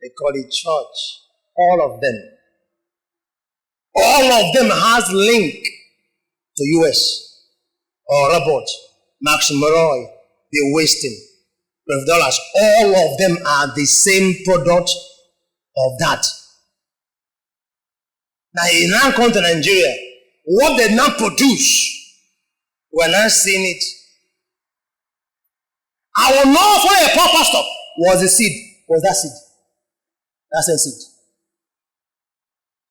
They call it church. All of them. All of them has link to US or Robert, Max Murray, the Weston, $12. All of them are the same product of that. Now, you now come to Nigeria, what they now produce, we're not seeing it. I will know for a proper stop was the seed, was that seed. That's the seed.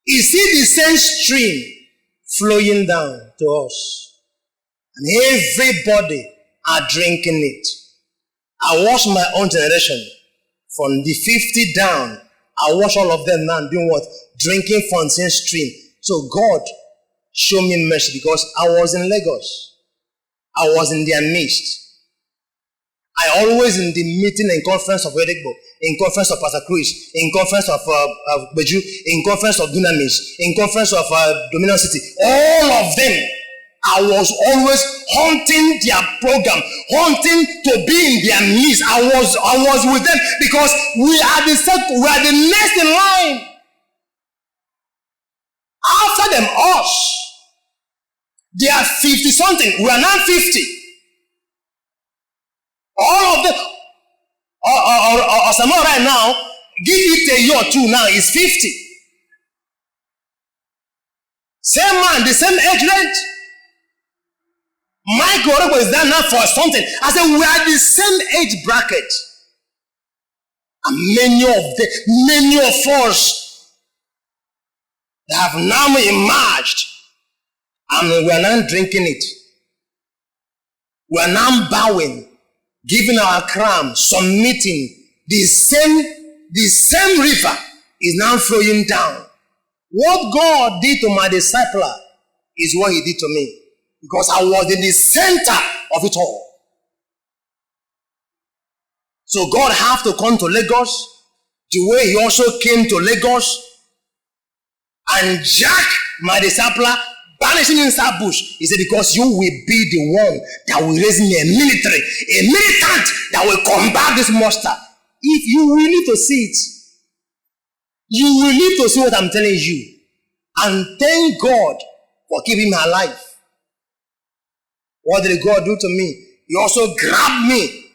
You see the same stream flowing down to us. And everybody are drinking it. I watch my own generation from the 50 down. I watch all of them now doing what? Drinking from the same stream. So God showed me mercy because I was in Lagos. I was in their midst. I always in the meeting and conference of Edegbo, in conference of Pastor Chris, in conference of Beju, in conference of Dunamis, in conference of Dominion City. All of them, I was always hunting their program, hunting to be in their midst. I was with them because we are the next in line. After them, us. They are 50 something. We are now 50. All of them, or someone right now, give it a year or two now, is 50. Same man, the same age range. Mike Orobo is there now for something. I said, we are the same age bracket. And many of us have now emerged. And we are now drinking it. We are now bowing. Giving our crown, submitting, the same river is now flowing down. What God did to my discipler is what he did to me. Because I was in the center of it all. So God have to come to Lagos the way he also came to Lagos and jack my discipler, banish him inside bush. He said, because you will be the one that will raise me a militant that will combat this monster. If you will need to see it, you will need to see what I'm telling you. And thank God for keeping me alive. What did God do to me? He also grabbed me.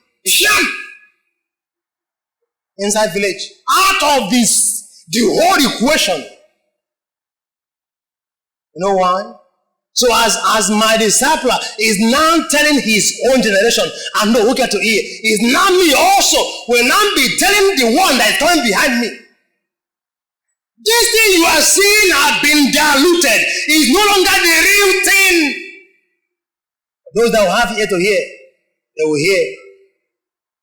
Inside village. Out of this, the whole equation. You know why? So as my discipler is now telling his own generation, and no, who get to hear, is now me also will now be telling the one that is coming behind me. This thing you are seeing has been diluted. It's no longer the real thing. Those that will have ear to hear, they will hear.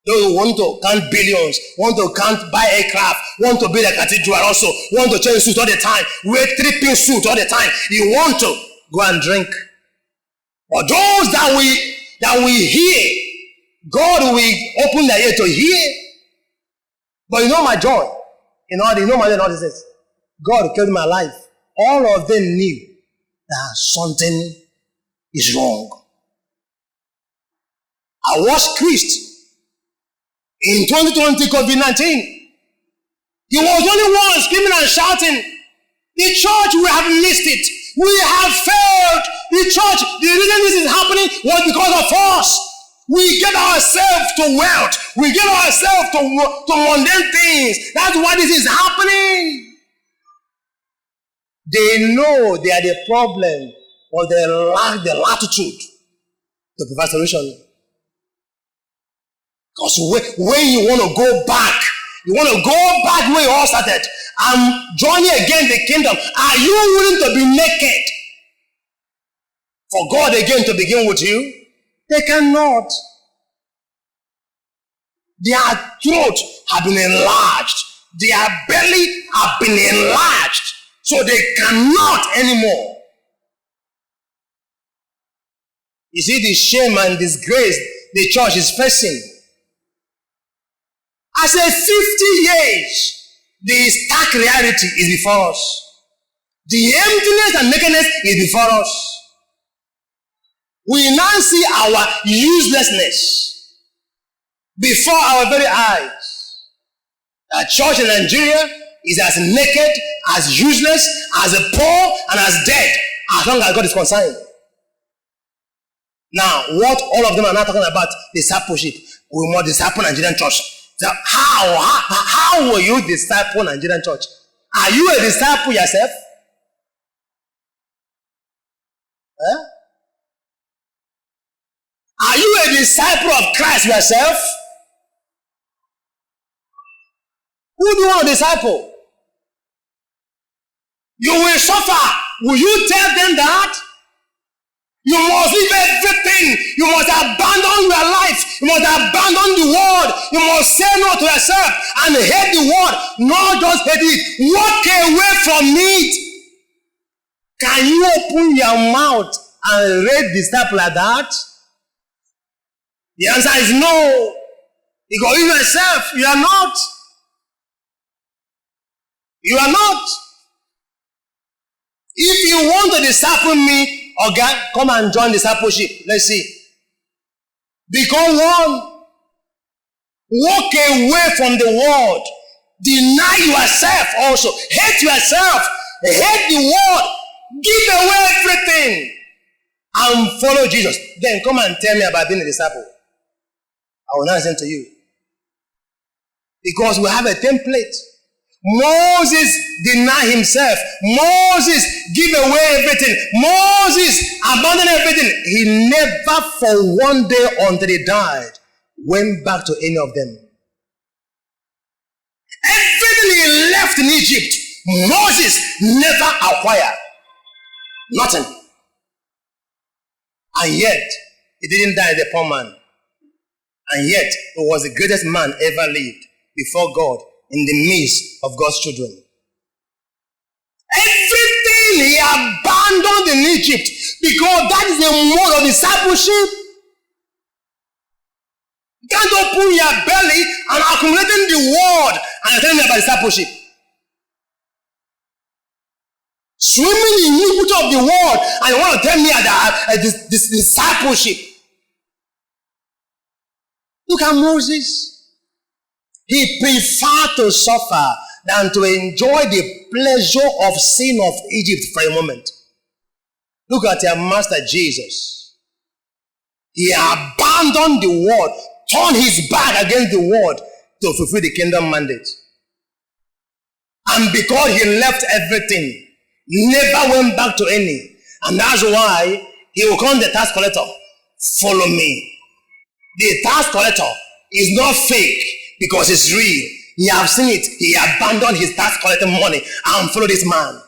Those who want to count billions, want to buy aircraft, want to build a cathedral also, want to change suit all the time, wear 3-piece suit all the time. You want to go and drink. For those that we hear, God will open their ear to hear. But you know my joy, you know my joy, this. God killed my life. All of them knew that something is wrong. I watched Christ in 2020 COVID-19. He was the only one screaming and shouting. The church, we have missed it. We have failed. The church, the reason this is happening was because of us. We get ourselves to wealth. We get ourselves to mundane things. That's why this is happening. They know they are the problem, or they lack the latitude to provide solution. Because when you want to go back, where you all started, and joining again the kingdom, are you willing to be naked for God again to begin with you? They cannot. Their throat have been enlarged. Their belly have been enlarged. So they cannot anymore. You see the shame and disgrace the church is facing. I say 50 years, the stark reality is before us. The emptiness and nakedness is before us. We now see our uselessness before our very eyes. The church in Nigeria is as naked, as useless, as poor, and as dead, as long as God is concerned. Now, what all of them are now talking about, discipleship. We must disciple Nigerian church. So how will you disciple Nigerian church? Are you a disciple yourself? Huh? Are you a disciple of Christ yourself? Who do you want to disciple? You will suffer. Will you tell them that? You must leave everything. You must abandon your life. You must abandon the world. You must say no to yourself and hate the world. Not just hate it. Walk away from it. Can you open your mouth and raise disciple like that? The answer is no. Because you yourself, you are not. You are not. If you want to disciple me, okay, come and join discipleship. Let's see. Become one. Walk away from the world. Deny yourself also. Hate yourself. Hate the world. Give away everything. And follow Jesus. Then come and tell me about being a disciple. I will not listen to you. Because we have a template. Moses denied himself. Moses gave away everything. Moses abandoned everything. He never for one day until he died went back to any of them. Everything he left in Egypt, Moses never acquired. Nothing. And yet, he didn't die as a poor man. And yet, he was the greatest man ever lived before God in the midst of God's children. Everything he abandoned in Egypt because that is the mode of discipleship. You can't open your belly and accumulating the word and you're telling me about discipleship. Swimming in the iniquity of the world and you want to tell me about this discipleship. Look at Moses. He preferred to suffer than to enjoy the pleasure of sin of Egypt for a moment. Look at your master Jesus. He abandoned the world, turned his back against the world to fulfill the kingdom mandate. And because he left everything, never went back to any. And that's why he will call the tax collector, follow me. The tax collector is not fake because it's real. He has seen it. He abandoned his tax collecting money and followed this man.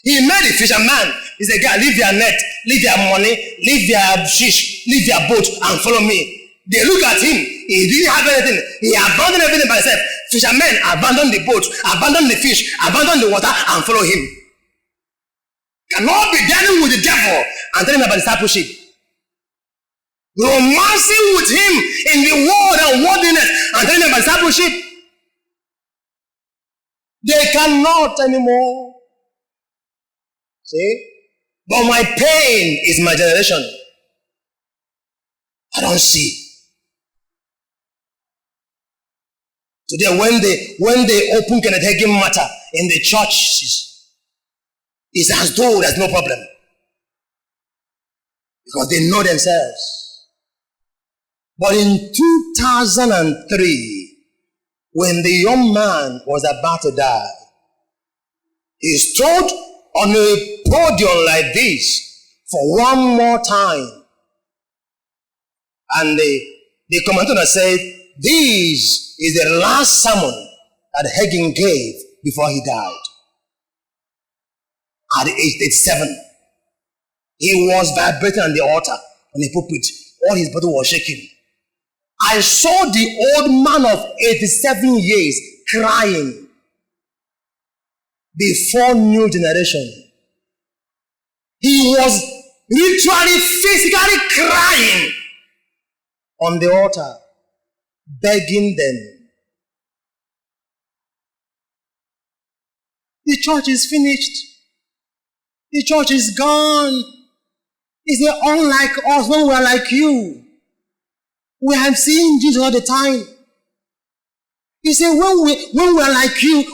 He made a fisherman. He said, "Guy, leave your net, leave your money, leave your fish, leave your boat and follow me." They look at him. He didn't have anything. He abandoned everything by himself. Fishermen abandoned the boat, abandoned the fish, abandoned the water and follow him. Cannot be dealing with the devil and telling him about discipleship. Romancing with him in the world and worldliness and telling him about discipleship. They cannot anymore. See? But my pain is my generation. I don't see. Today, when they open Kenneth Hagin matter in the churches, it's as though there's no problem. Because they know themselves. But in 2003, when the young man was about to die, he stood on a podium like this for one more time. And the commentator said, "This is the last sermon that Hagin gave before he died." At age 87, he was vibrating on the altar, on the pulpit. All his body was shaking. I saw the old man of 87 years crying before new generation. He was literally, physically crying on the altar, begging them. The church is finished. The church is gone. It's unlike us when we are like you. We have seen Jesus all the time. He said, when we are like you,